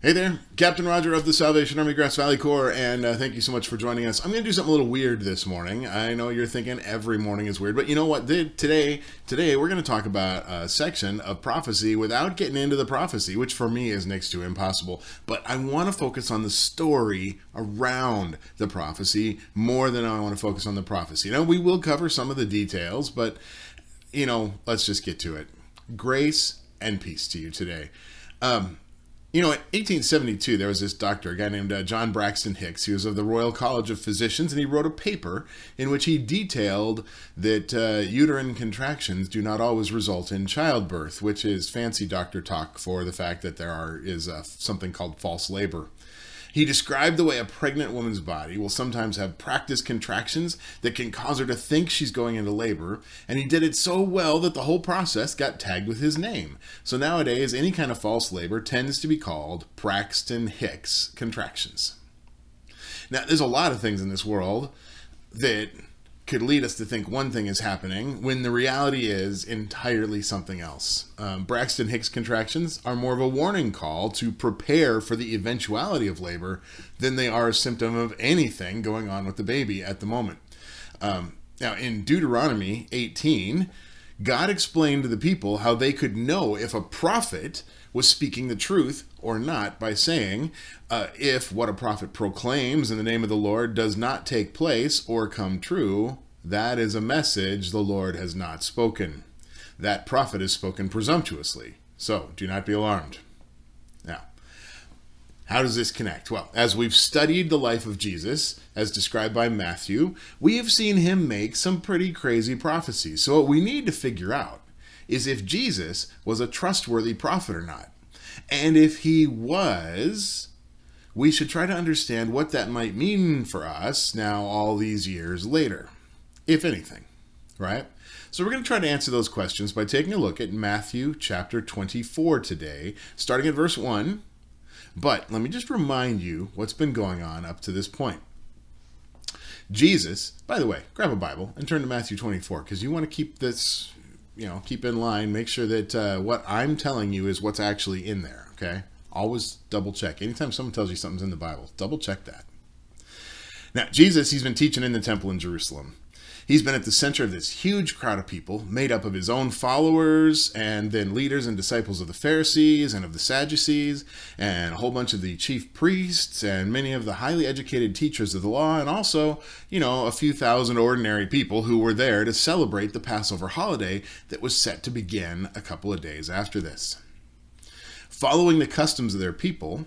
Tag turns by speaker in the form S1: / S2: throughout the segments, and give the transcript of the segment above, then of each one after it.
S1: Hey there, Captain Roger of the Salvation Army Grass Valley Corps, and thank you so much for joining us. I'm going to do something a little weird this morning. I know you're thinking every morning is weird, but you know what? Today we're going to talk about a section of prophecy without getting into the prophecy, which for me is next to impossible. But I want to focus on the story around the prophecy more than I want to focus on the prophecy. We will cover some of the details, but let's just get to it. Grace and peace to you today. In 1872, there was this doctor, a guy named John Braxton Hicks. He was of the Royal College of Physicians, and he wrote a paper in which he detailed that uterine contractions do not always result in childbirth, which is fancy doctor talk for the fact that is something called false labor. He described the way a pregnant woman's body will sometimes have practice contractions that can cause her to think she's going into labor, and he did it so well that the whole process got tagged with his name. So nowadays, any kind of false labor tends to be called Braxton Hicks contractions. Now, there's a lot of things in this world that could lead us to think one thing is happening when the reality is entirely something else. Braxton Hicks contractions are more of a warning call to prepare for the eventuality of labor than they are a symptom of anything going on with the baby at the moment. Now, in Deuteronomy 18, God explained to the people how they could know if a prophet was speaking the truth or not by saying, if what a prophet proclaims in the name of the Lord does not take place or come true, that is a message the Lord has not spoken. That prophet has spoken presumptuously. So do not be alarmed. Now, how does this connect? Well, as we've studied the life of Jesus, as described by Matthew, we have seen him make some pretty crazy prophecies. So what we need to figure out is if Jesus was a trustworthy prophet or not. And if he was, we should try to understand what that might mean for us now all these years later, if anything, right? So we're going to try to answer those questions by taking a look at Matthew chapter 24 today, starting at verse 1. But let me just remind you what's been going on up to this point. Jesus, by the way, grab a Bible and turn to Matthew 24 because you want to keep this, keep in line. Make sure that what I'm telling you is what's actually in there, okay? Always double check. Anytime someone tells you something's in the Bible, double check that. Now, Jesus, he's been teaching in the temple in Jerusalem. He's been at the center of this huge crowd of people made up of his own followers and then leaders and disciples of the Pharisees and of the Sadducees and a whole bunch of the chief priests and many of the highly educated teachers of the law and also, a few thousand ordinary people who were there to celebrate the Passover holiday that was set to begin a couple of days after this. Following the customs of their people,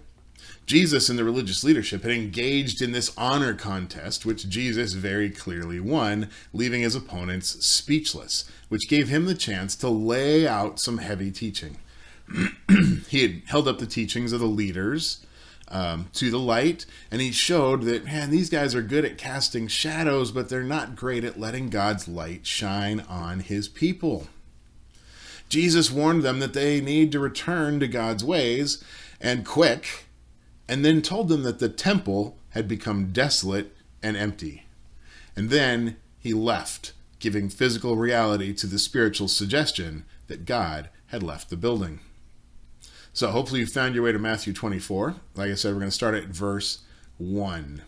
S1: Jesus and the religious leadership had engaged in this honor contest, which Jesus very clearly won, leaving his opponents speechless, which gave him the chance to lay out some heavy teaching. He had held up the teachings of the leaders to the light, and he showed that, these guys are good at casting shadows, but they're not great at letting God's light shine on his people. Jesus warned them that they need to return to God's ways, and quick, and then told them that the temple had become desolate and empty. And then he left, giving physical reality to the spiritual suggestion that God had left the building. So hopefully you found your way to Matthew 24. Like I said, we're going to start at verse 1.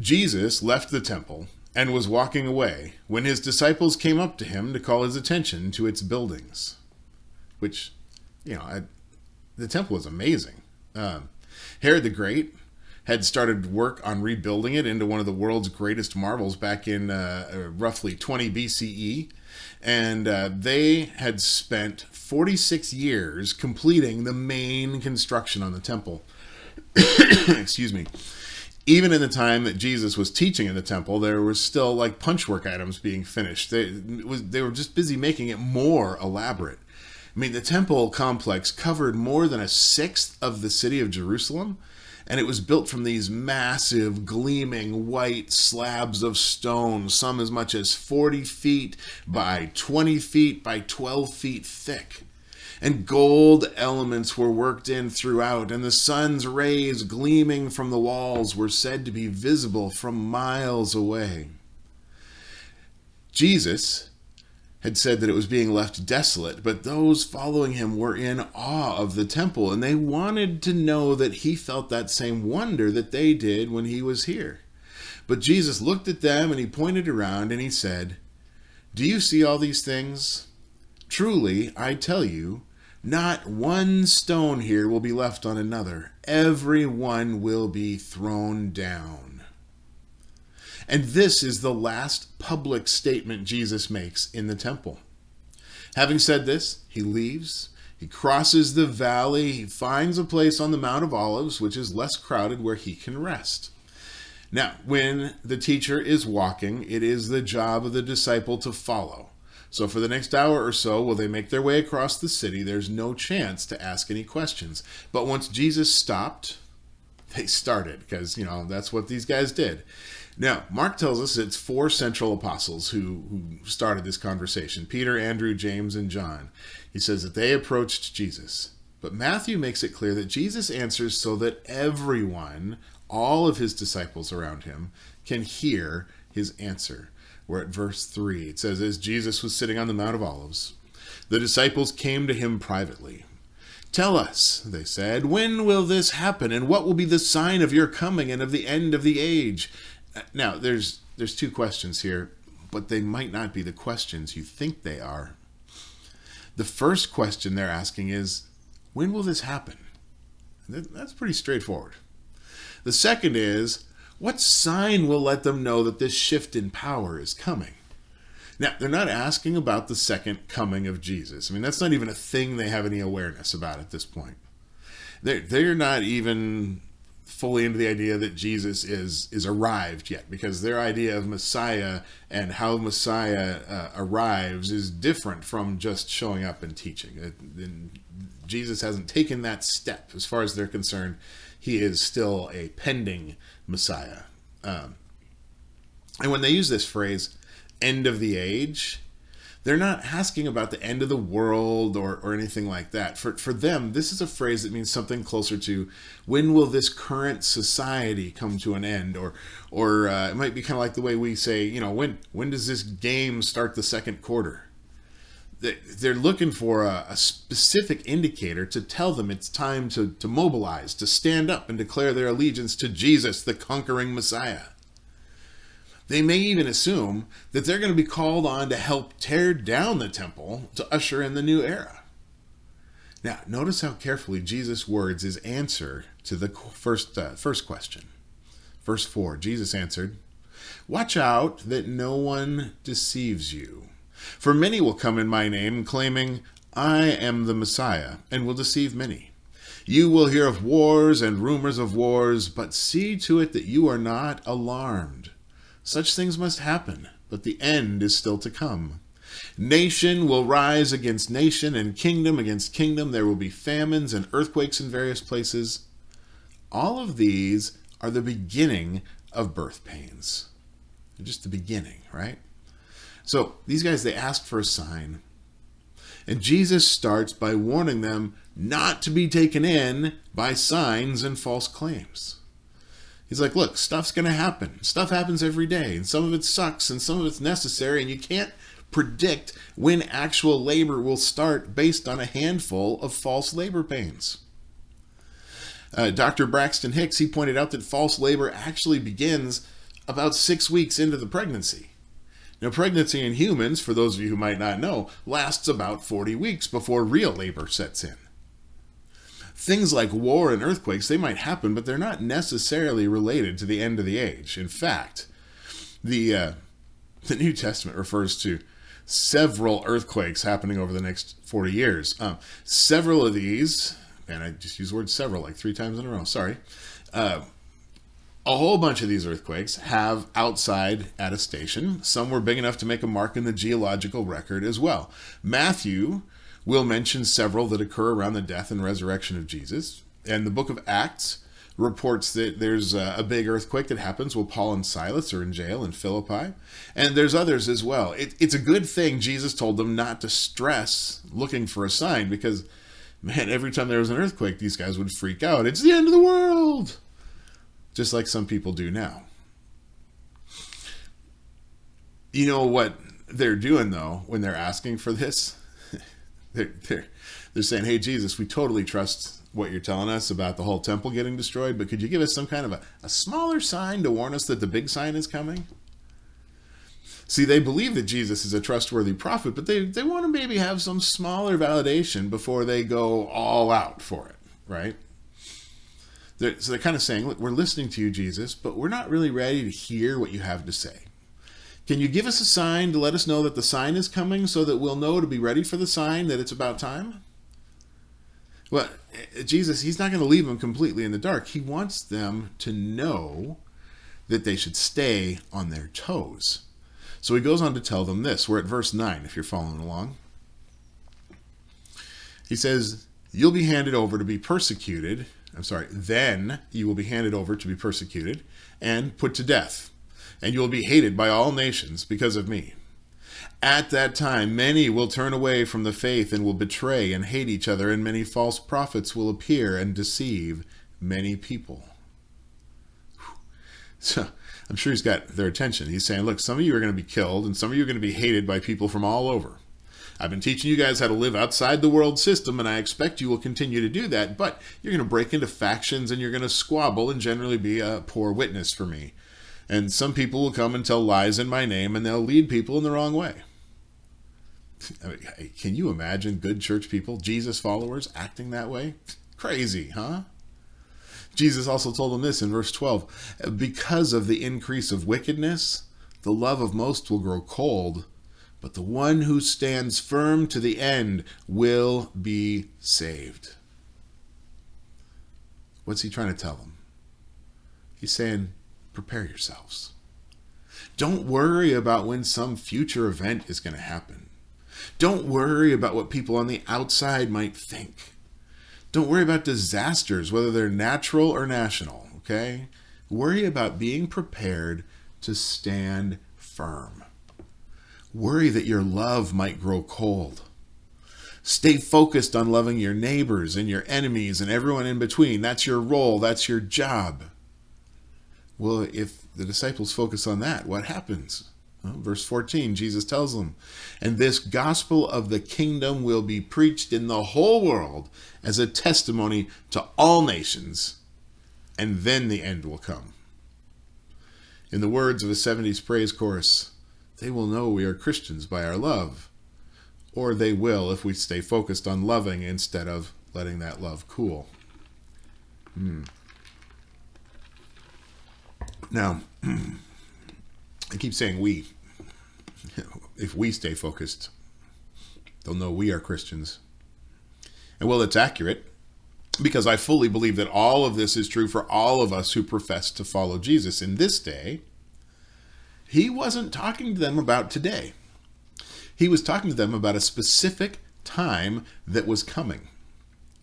S1: Jesus left the temple and was walking away when his disciples came up to him to call his attention to its buildings. Which, the temple is amazing. Herod the Great had started work on rebuilding it into one of the world's greatest marvels back in roughly 20 BCE, and they had spent 46 years completing the main construction on the temple. Excuse me. Even in the time that Jesus was teaching in the temple, there was still punchwork items being finished. They were just busy making it more elaborate. The temple complex covered more than a sixth of the city of Jerusalem, and it was built from these massive, gleaming white slabs of stone, some as much as 40 feet by 20 feet by 12 feet thick. And gold elements were worked in throughout, and the sun's rays gleaming from the walls were said to be visible from miles away. Jesus had said that it was being left desolate, but those following him were in awe of the temple, and they wanted to know that he felt that same wonder that they did when he was here. But Jesus looked at them and he pointed around and he said, "Do you see all these things? Truly, I tell you, not one stone here will be left on another. Every one will be thrown down." And this is the last public statement Jesus makes in the temple. Having said this, he leaves, he crosses the valley, he finds a place on the Mount of Olives, which is less crowded, where he can rest. Now, when the teacher is walking, it is the job of the disciple to follow. So for the next hour or so, while they make their way across the city, there's no chance to ask any questions. But once Jesus stopped, they started, because, that's what these guys did. Now, Mark tells us it's 4 central apostles who started this conversation: Peter, Andrew, James, and John. He says that they approached Jesus. But Matthew makes it clear that Jesus answers so that everyone, all of his disciples around him, can hear his answer. We're at verse 3. It says, as Jesus was sitting on the Mount of Olives, the disciples came to him privately. "Tell us," they said, "when will this happen, and what will be the sign of your coming and of the end of the age?" Now, there's 2 questions here, but they might not be the questions you think they are. The first question they're asking is, when will this happen? That's pretty straightforward. The second is, what sign will let them know that this shift in power is coming? Now, they're not asking about the second coming of Jesus. That's not even a thing they have any awareness about at this point. They're not even fully into the idea that Jesus is arrived yet, because their idea of Messiah and how Messiah arrives is different from just showing up and teaching. Jesus hasn't taken that step. As far as they're concerned, he is still a pending Messiah. And when they use this phrase, end of the age, they're not asking about the end of the world or anything like that. For them, this is a phrase that means something closer to, when will this current society come to an end? Or it might be kind of like the way we say, when does this game start the second quarter? They're looking for a specific indicator to tell them it's time to mobilize, to stand up and declare their allegiance to Jesus, the conquering Messiah. They may even assume that they're going to be called on to help tear down the temple to usher in the new era. Now, notice how carefully Jesus words his answer to the first question. Verse 4, Jesus answered, "Watch out that no one deceives you. For many will come in my name, claiming, 'I am the Messiah,' and will deceive many. You will hear of wars and rumors of wars, but see to it that you are not alarmed. Such things must happen, but the end is still to come. Nation will rise against nation, and kingdom against kingdom. There will be famines and earthquakes in various places. All of these are the beginning of birth pains." Just the beginning, right? So these guys, they asked for a sign. And Jesus starts by warning them not to be taken in by signs and false claims. He's like, look, stuff's going to happen. Stuff happens every day, and some of it sucks, and some of it's necessary, and you can't predict when actual labor will start based on a handful of false labor pains. Dr. Braxton Hicks, he pointed out that false labor actually begins about 6 weeks into the pregnancy. Now, pregnancy in humans, for those of you who might not know, lasts about 40 weeks before real labor sets in. Things like war and earthquakes, they might happen, but they're not necessarily related to the end of the age. In fact, the New Testament refers to several earthquakes happening over the next 40 years. Several of these, and I just used the word several like 3 times in a row, sorry. A whole bunch of these earthquakes have outside attestation. Some were big enough to make a mark in the geological record as well. Matthew will mention several that occur around the death and resurrection of Jesus. And the book of Acts reports that there's a big earthquake that happens while Paul and Silas are in jail in Philippi. And there's others as well. It's a good thing Jesus told them not to stress looking for a sign, because, man, every time there was an earthquake, these guys would freak out. It's the end of the world! Just like some people do now. You know what they're doing, though, when they're asking for this, they're, they're, they're saying, hey, Jesus, we totally trust what you're telling us about the whole temple getting destroyed, but could you give us some kind of a smaller sign to warn us that the big sign is coming? See, they believe that Jesus is a trustworthy prophet, but they want to maybe have some smaller validation before they go all out for it, right? So they're kind of saying, look, we're listening to you, Jesus, but we're not really ready to hear what you have to say. Can you give us a sign to let us know that the sign is coming so that we'll know to be ready for the sign, that it's about time? Well, Jesus, he's not going to leave them completely in the dark. He wants them to know that they should stay on their toes. So he goes on to tell them this. We're at verse 9, if you're following along. He says, you'll be handed over to be persecuted. Then you will be handed over to be persecuted and put to death. And you will be hated by all nations because of me. At that time, many will turn away from the faith and will betray and hate each other, and many false prophets will appear and deceive many people. So I'm sure he's got their attention. He's saying, look, some of you are going to be killed, and some of you are going to be hated by people from all over. I've been teaching you guys how to live outside the world system, and I expect you will continue to do that, but you're going to break into factions, and you're going to squabble and generally be a poor witness for me. And some people will come and tell lies in my name, and they'll lead people in the wrong way. I mean, can you imagine good church people, Jesus followers, acting that way? Crazy, huh? Jesus also told them this in verse 12. Because of the increase of wickedness, the love of most will grow cold, but the one who stands firm to the end will be saved. What's he trying to tell them? He's saying, prepare yourselves. Don't worry about when some future event is going to happen. Don't worry about what people on the outside might think. Don't worry about disasters, whether they're natural or national, okay? Worry about being prepared to stand firm. Worry that your love might grow cold. Stay focused on loving your neighbors and your enemies and everyone in between. That's your role. That's your job. Well, if the disciples focus on that, what happens? Well, verse 14, Jesus tells them, and this gospel of the kingdom will be preached in the whole world as a testimony to all nations, and then the end will come. In the words of a 70s praise chorus, they will know we are Christians by our love, or they will if we stay focused on loving instead of letting that love cool. Now, I keep saying we. If we stay focused, they'll know we are Christians. And well, it's accurate, because I fully believe that all of this is true for all of us who profess to follow Jesus. In this day, he wasn't talking to them about today. He was talking to them about a specific time that was coming.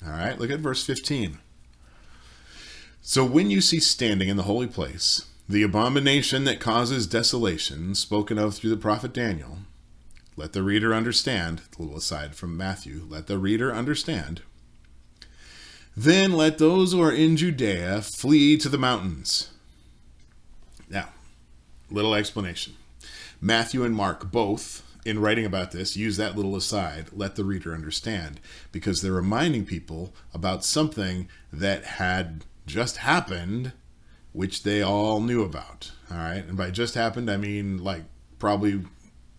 S1: All right, look at verse 15. So when you see standing in the holy place the abomination that causes desolation, spoken of through the prophet Daniel, let the reader understand, a little aside from Matthew, let the reader understand. Then let those who are in Judea flee to the mountains. Now, little explanation. Matthew and Mark both, in writing about this, use that little aside, let the reader understand, because they're reminding people about something that had just happened, which they all knew about. All right. And by just happened, I mean like probably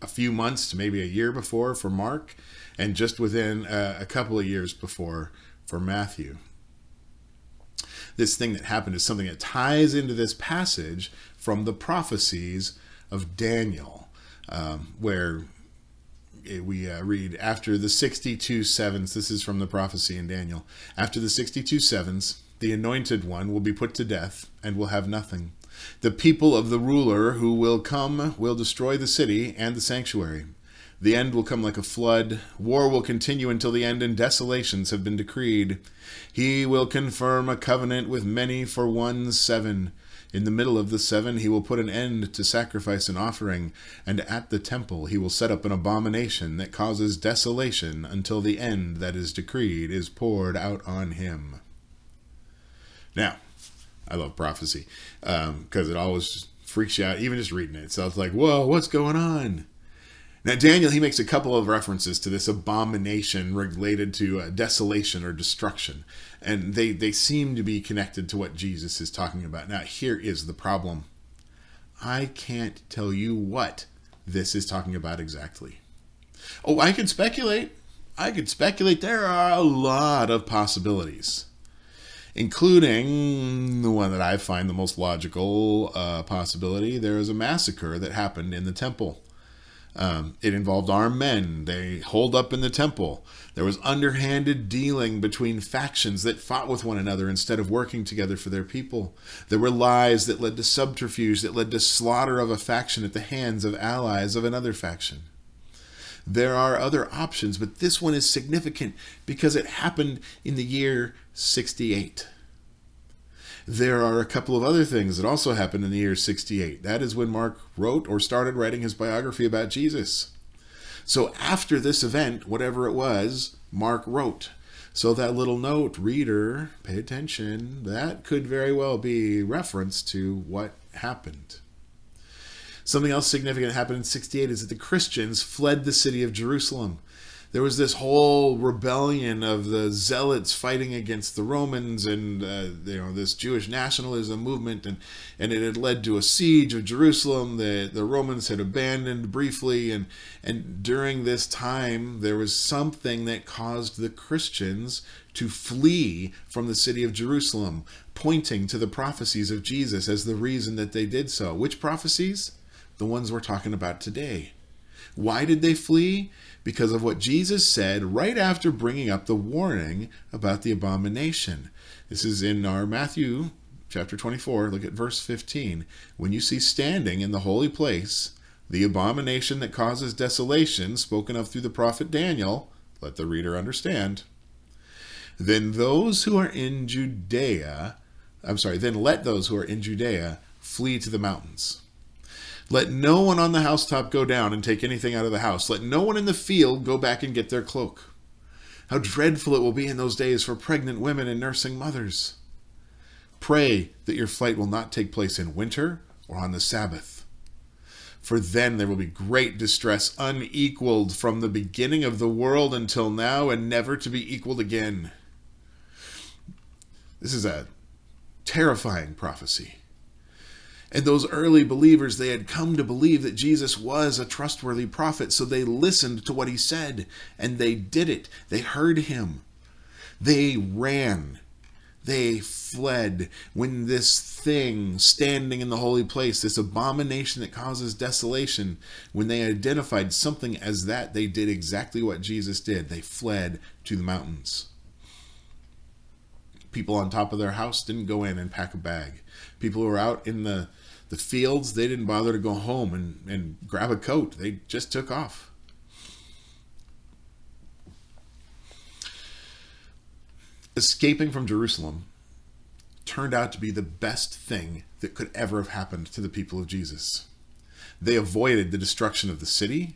S1: a few months to maybe a year before for Mark, and just within a couple of years before for Matthew. This thing that happened is something that ties into this passage from the prophecies of Daniel, where we read, after the 62 sevens, this is from the prophecy in Daniel, after the 62 sevens, the anointed one will be put to death and will have nothing. The people of the ruler who will come will destroy the city and the sanctuary. The end will come like a flood. War will continue until the end, and desolations have been decreed. He will confirm a covenant with many for 1 7. In the middle of the 7, he will put an end to sacrifice and offering, and at the temple he will set up an abomination that causes desolation until the end that is decreed is poured out on him. Now, I love prophecy because it always freaks you out, even just reading it. So it's like, whoa, what's going on? Now, Daniel, he makes a couple of references to this abomination related to desolation or destruction. And they seem to be connected to what Jesus is talking about. Now, here is the problem. I can't tell you what this is talking about exactly. Oh, I could speculate. There are a lot of possibilities, including the one that I find the most logical possibility. There is a massacre that happened in the temple. It involved armed men. They holed up in the temple. There was underhanded dealing between factions that fought with one another instead of working together for their people. There were lies that led to subterfuge, that led to slaughter of a faction at the hands of allies of another faction. There are other options, but this one is significant because it happened in the year 68. There are a couple of other things that also happened in the year 68. That is when Mark wrote or started writing his biography about Jesus. So after this event, whatever it was, Mark wrote. So that little note, reader, pay attention, that could very well be reference to what happened. Something else significant that happened in 68 is that the Christians fled the city of Jerusalem. There was this whole rebellion of the zealots fighting against the Romans and this Jewish nationalism movement, and it had led to a siege of Jerusalem. The Romans had abandoned briefly, and during this time there was something that caused the Christians to flee from the city of Jerusalem, pointing to the prophecies of Jesus as the reason that they did so. Which prophecies? The ones we're talking about today. Why did they flee? Because of what Jesus said right after bringing up the warning about the abomination. This is in our Matthew chapter 24. Look at verse 15. When you see standing in the holy place the abomination that causes desolation, spoken of through the prophet Daniel, let the reader understand. Then let those who are in Judea flee to the mountains. Let no one on the housetop go down and take anything out of the house. Let no one in the field go back and get their cloak. How dreadful it will be in those days for pregnant women and nursing mothers. Pray that your flight will not take place in winter or on the Sabbath. For then there will be great distress, unequaled from the beginning of the world until now, and never to be equaled again. This is a terrifying prophecy. And those early believers, they had come to believe that Jesus was a trustworthy prophet, so they listened to what he said, and they did it. They heard him. They ran. They fled. When this thing standing in the holy place, this abomination that causes desolation, when they identified something as that, they did exactly what Jesus did. They fled to the mountains. People on top of their house didn't go in and pack a bag. People who were out in the fields, they didn't bother to go home and grab a coat. They just took off. Escaping from Jerusalem turned out to be the best thing that could ever have happened to the people of Jesus. They avoided the destruction of the city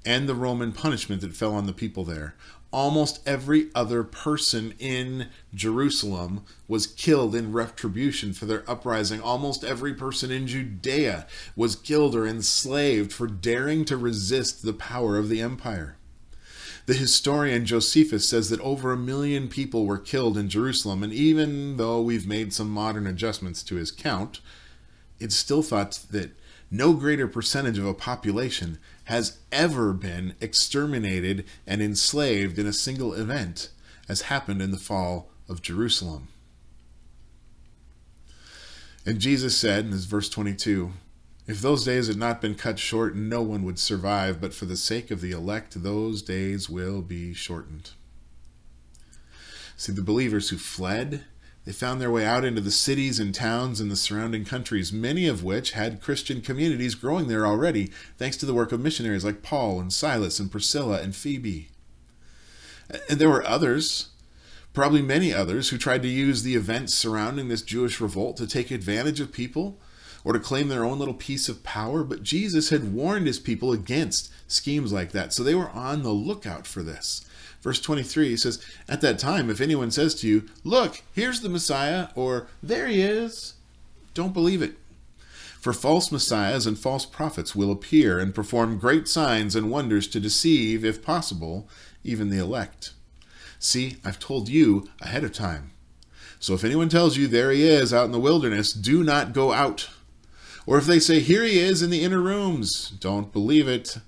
S1: and the Roman punishment that fell on the people there. Almost every other person in Jerusalem was killed in retribution for their uprising. Almost every person in Judea was killed or enslaved for daring to resist the power of the empire. The historian Josephus says that over 1 million people were killed in Jerusalem, and even though we've made some modern adjustments to his count, it's still thought that no greater percentage of a population has ever been exterminated and enslaved in a single event as happened in the fall of Jerusalem. And Jesus said in verse 22, if those days had not been cut short, no one would survive, but for the sake of the elect, those days will be shortened. See, the believers who fled, they found their way out into the cities and towns in the surrounding countries, many of which had Christian communities growing there already, thanks to the work of missionaries like Paul and Silas and Priscilla and Phoebe. And there were others, probably many others, who tried to use the events surrounding this Jewish revolt to take advantage of people or to claim their own little piece of power, but Jesus had warned his people against schemes like that, so they were on the lookout for this. Verse 23 says, at that time, if anyone says to you, look, here's the Messiah, or there he is, don't believe it. For false messiahs and false prophets will appear and perform great signs and wonders to deceive, if possible, even the elect. See, I've told you ahead of time. So if anyone tells you there he is out in the wilderness, do not go out. Or if they say here he is in the inner rooms, don't believe it.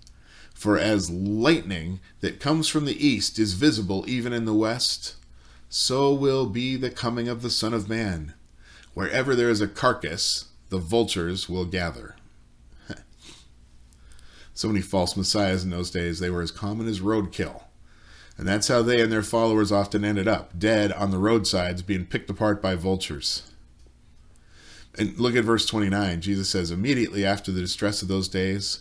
S1: For as lightning that comes from the east is visible even in the west, so will be the coming of the Son of Man. Wherever there is a carcass, the vultures will gather. So many false messiahs in those days, they were as common as roadkill. And that's how they and their followers often ended up, dead on the roadsides, being picked apart by vultures. And look at verse 29. Jesus says, immediately after the distress of those days,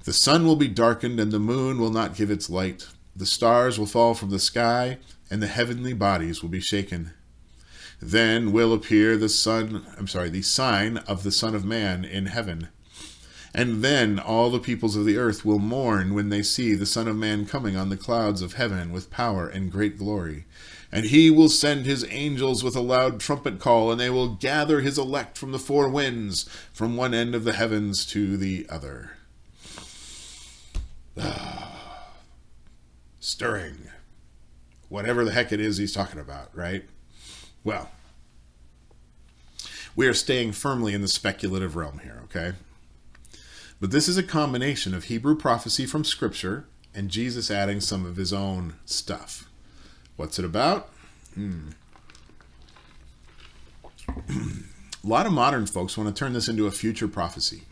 S1: the sun will be darkened and the moon will not give its light. The stars will fall from the sky and the heavenly bodies will be shaken. Then will appear the sign of the Son of Man in heaven. And then all the peoples of the earth will mourn when they see the Son of Man coming on the clouds of heaven with power and great glory. And he will send his angels with a loud trumpet call, and they will gather his elect from the four winds, from one end of the heavens to the other. Stirring. Whatever the heck it is he's talking about, right? Well, we are staying firmly in the speculative realm here, okay? But this is a combination of Hebrew prophecy from Scripture and Jesus adding some of his own stuff. What's it about? A lot of modern folks want to turn this into a future prophecy,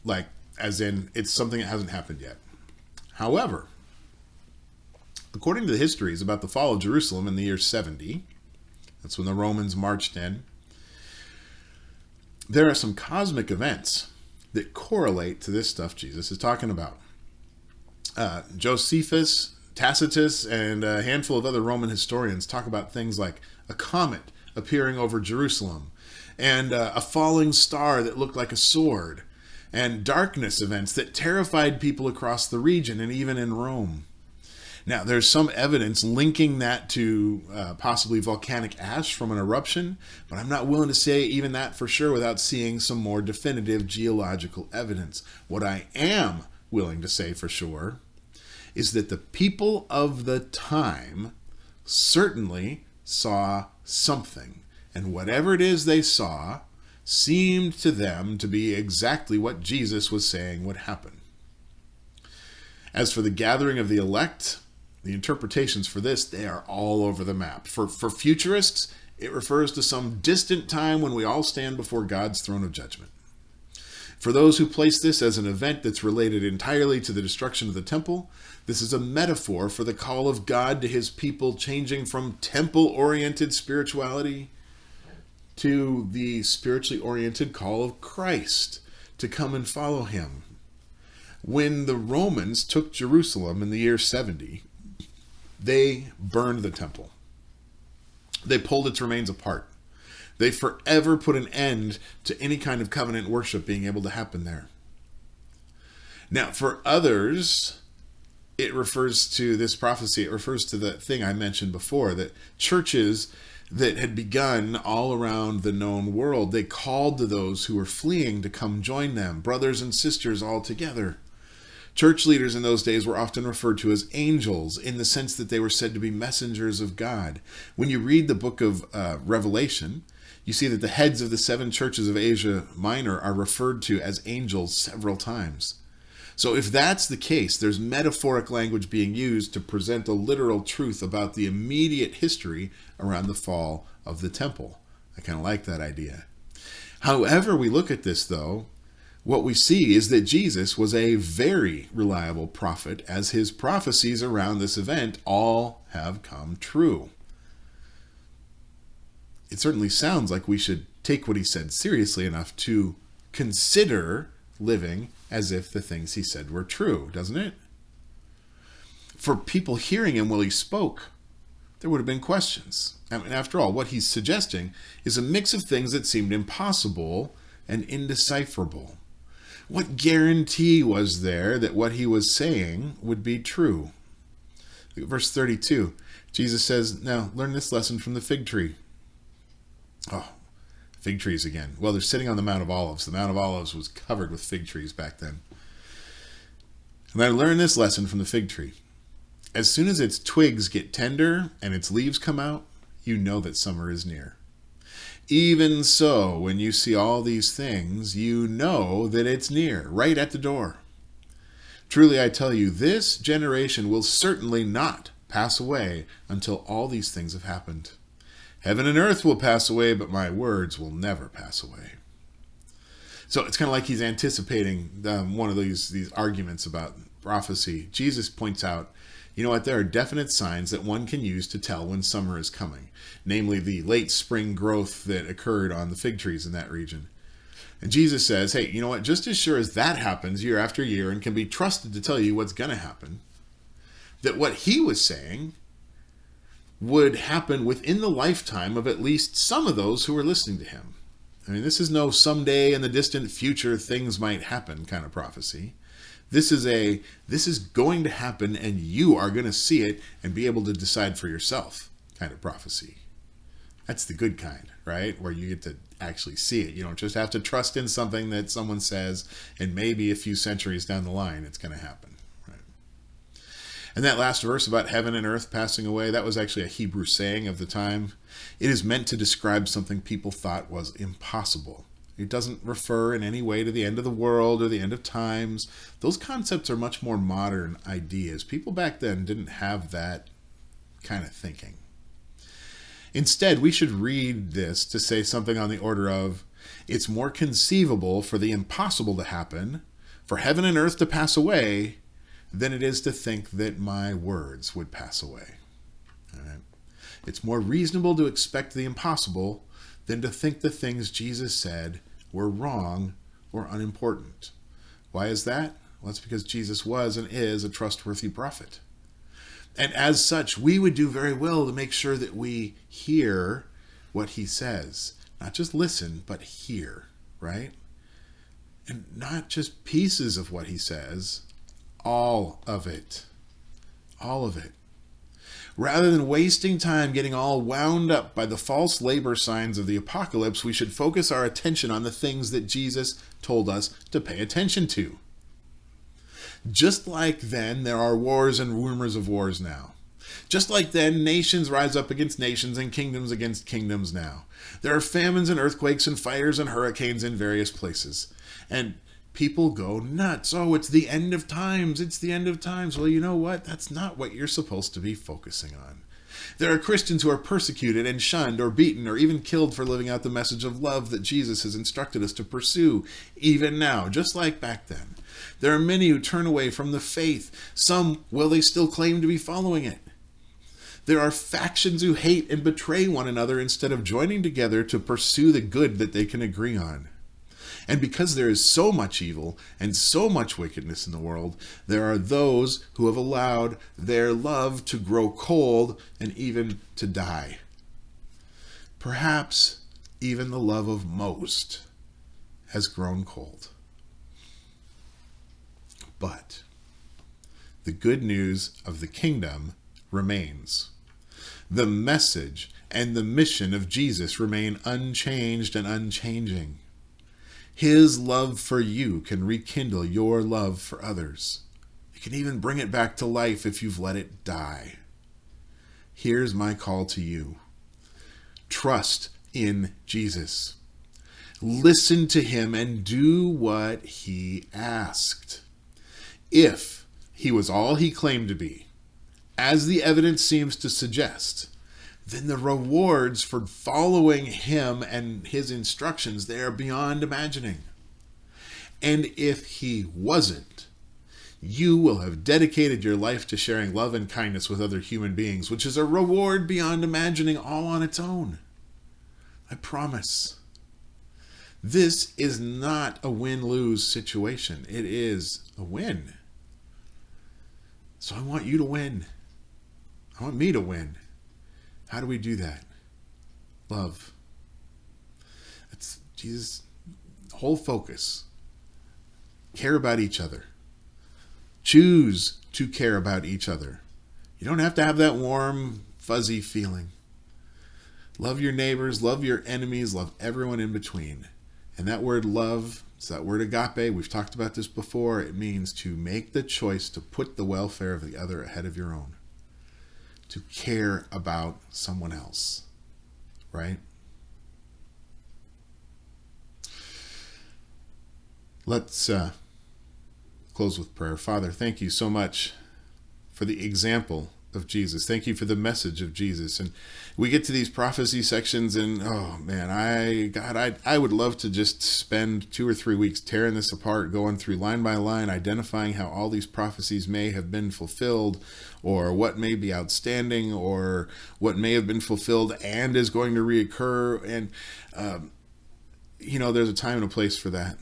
S1: like as in it's something that hasn't happened yet. However, according to the histories about the fall of Jerusalem in the year 70, that's when the Romans marched in, there are some cosmic events that correlate to this stuff Jesus is talking about. Josephus, Tacitus, and a handful of other Roman historians talk about things like a comet appearing over Jerusalem, and a falling star that looked like a sword, and darkness events that terrified people across the region and even in Rome. Now, there's some evidence linking that to possibly volcanic ash from an eruption, but I'm not willing to say even that for sure without seeing some more definitive geological evidence. What I am willing to say for sure is that the people of the time certainly saw something, and whatever it is they saw seemed to them to be exactly what Jesus was saying would happen. As for the gathering of the elect, the interpretations for this, they are all over the map. For futurists, it refers to some distant time when we all stand before God's throne of judgment. For those who place this as an event that's related entirely to the destruction of the temple, this is a metaphor for the call of God to his people changing from temple-oriented spirituality to the spiritually oriented call of Christ to come and follow him. When the Romans took Jerusalem in the year 70, they burned the temple. They pulled its remains apart. They forever put an end to any kind of covenant worship being able to happen there. Now, for others, it refers to this prophecy, it refers to the thing I mentioned before, that churches that had begun all around the known world, they called to those who were fleeing to come join them, brothers and sisters all together. Church leaders in those days were often referred to as angels in the sense that they were said to be messengers of God. When you read the book of Revelation, you see that the heads of the 7 churches of Asia Minor are referred to as angels several times. So if that's the case, there's metaphoric language being used to present a literal truth about the immediate history around the fall of the temple. I kind of like that idea. However we look at this, though, what we see is that Jesus was a very reliable prophet, as his prophecies around this event all have come true. It certainly sounds like we should take what he said seriously enough to consider living as if the things he said were true, doesn't it? For people hearing him while he spoke, there would have been questions. I mean, after all, what he's suggesting is a mix of things that seemed impossible and indecipherable. What guarantee was there that what he was saying would be true? Verse 32, Jesus says, now learn this lesson from the fig tree. Oh, Fig trees again. Well, they're sitting on the Mount of Olives. The Mount of Olives was covered with fig trees back then. And I learned this lesson from the fig tree. As soon as its twigs get tender and its leaves come out, you know that summer is near. Even so, when you see all these things, you know that it's near, right at the door. Truly, I tell you, this generation will certainly not pass away until all these things have happened. Heaven and earth will pass away, but my words will never pass away. So it's kind of like he's anticipating one of these arguments about prophecy. Jesus points out, you know what, there are definite signs that one can use to tell when summer is coming, namely the late spring growth that occurred on the fig trees in that region. And Jesus says, hey, you know what, just as sure as that happens year after year and can be trusted to tell you what's going to happen, that what he was saying would happen within the lifetime of at least some of those who were listening to him. I mean, this is no someday in the distant future things might happen kind of prophecy. This is going to happen and you are going to see it and be able to decide for yourself kind of prophecy. That's the good kind, right? Where you get to actually see it. You don't just have to trust in something that someone says and maybe a few centuries down the line it's going to happen. Right? And that last verse about heaven and earth passing away, that was actually a Hebrew saying of the time. It is meant to describe something people thought was impossible. It doesn't refer in any way to the end of the world or the end of times. Those concepts are much more modern ideas. People back then didn't have that kind of thinking. Instead, we should read this to say something on the order of, it's more conceivable for the impossible to happen, for heaven and earth to pass away, than it is to think that my words would pass away. All right? It's more reasonable to expect the impossible than to think the things Jesus said were wrong or unimportant. Why is that? Well, it's because Jesus was and is a trustworthy prophet. And as such, we would do very well to make sure that we hear what he says. Not just listen, but hear, right? And not just pieces of what he says, all of it. All of it. Rather than wasting time getting all wound up by the false labor signs of the apocalypse, we should focus our attention on the things that Jesus told us to pay attention to. Just like then, there are wars and rumors of wars now. Just like then, nations rise up against nations and kingdoms against kingdoms now. There are famines and earthquakes and fires and hurricanes in various places. And people go nuts. Oh, it's the end of times. It's the end of times. Well, you know what? That's not what you're supposed to be focusing on. There are Christians who are persecuted and shunned or beaten or even killed for living out the message of love that Jesus has instructed us to pursue, even now, just like back then. There are many who turn away from the faith. Some, will they still claim to be following it? There are factions who hate and betray one another instead of joining together to pursue the good that they can agree on. And because there is so much evil and so much wickedness in the world, there are those who have allowed their love to grow cold and even to die. Perhaps even the love of most has grown cold. But the good news of the kingdom remains. The message and the mission of Jesus remain unchanged and unchanging. His love for you can rekindle your love for others. It can even bring it back to life if you've let it die. Here's my call to you. Trust in Jesus. Listen to him and do what he asked. If he was all he claimed to be, as the evidence seems to suggest, then the rewards for following him and his instructions, they are beyond imagining. And if he wasn't, you will have dedicated your life to sharing love and kindness with other human beings, which is a reward beyond imagining all on its own. I promise. This is not a win-lose situation. It is a win. So I want you to win. I want me to win. How do we do that? Love. That's Jesus' whole focus. Care about each other. Choose to care about each other. You don't have to have that warm, fuzzy feeling. Love your neighbors, love your enemies, love everyone in between. And that word love, it's that word agape. We've talked about this before. It means to make the choice to put the welfare of the other ahead of your own. To care about someone else. Right? Let's close with prayer. Father, thank you so much for the example of Jesus. Thank you for the message of Jesus. And we get to these prophecy sections and oh man, I would love to just spend 2 or 3 weeks tearing this apart, going through line by line, identifying how all these prophecies may have been fulfilled, or what may be outstanding, or what may have been fulfilled and is going to reoccur. And there's a time and a place for that.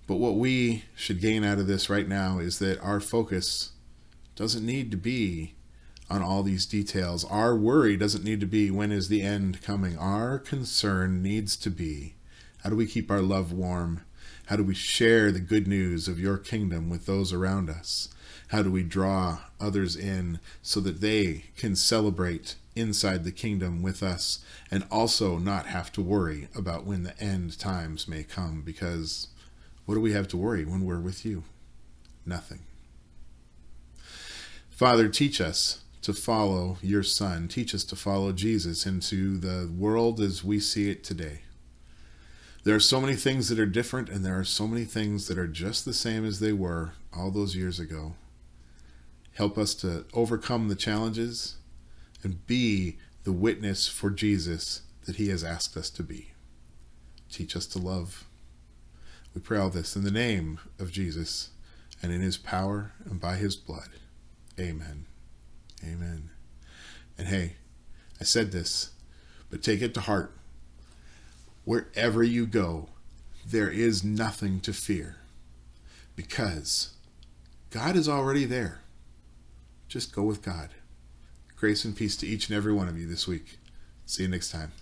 S1: But what we should gain out of this right now is that our focus doesn't need to be on all these details. Our worry doesn't need to be, when is the end coming? Our concern needs to be, how do we keep our love warm? How do we share the good news of your kingdom with those around us? How do we draw others in so that they can celebrate inside the kingdom with us and also not have to worry about when the end times may come? Because what do we have to worry when we're with you? Nothing. Father, teach us to follow your Son. Teach us to follow Jesus into the world as we see it today. There are so many things that are different, and there are so many things that are just the same as they were all those years ago. Help us to overcome the challenges and be the witness for Jesus that he has asked us to be. Teach us to love. We pray all this in the name of Jesus and in his power and by his blood. Amen. Amen. And hey, I said this, but take it to heart. Wherever you go, there is nothing to fear because God is already there. Just go with God. Grace and peace to each and every one of you this week. See you next time.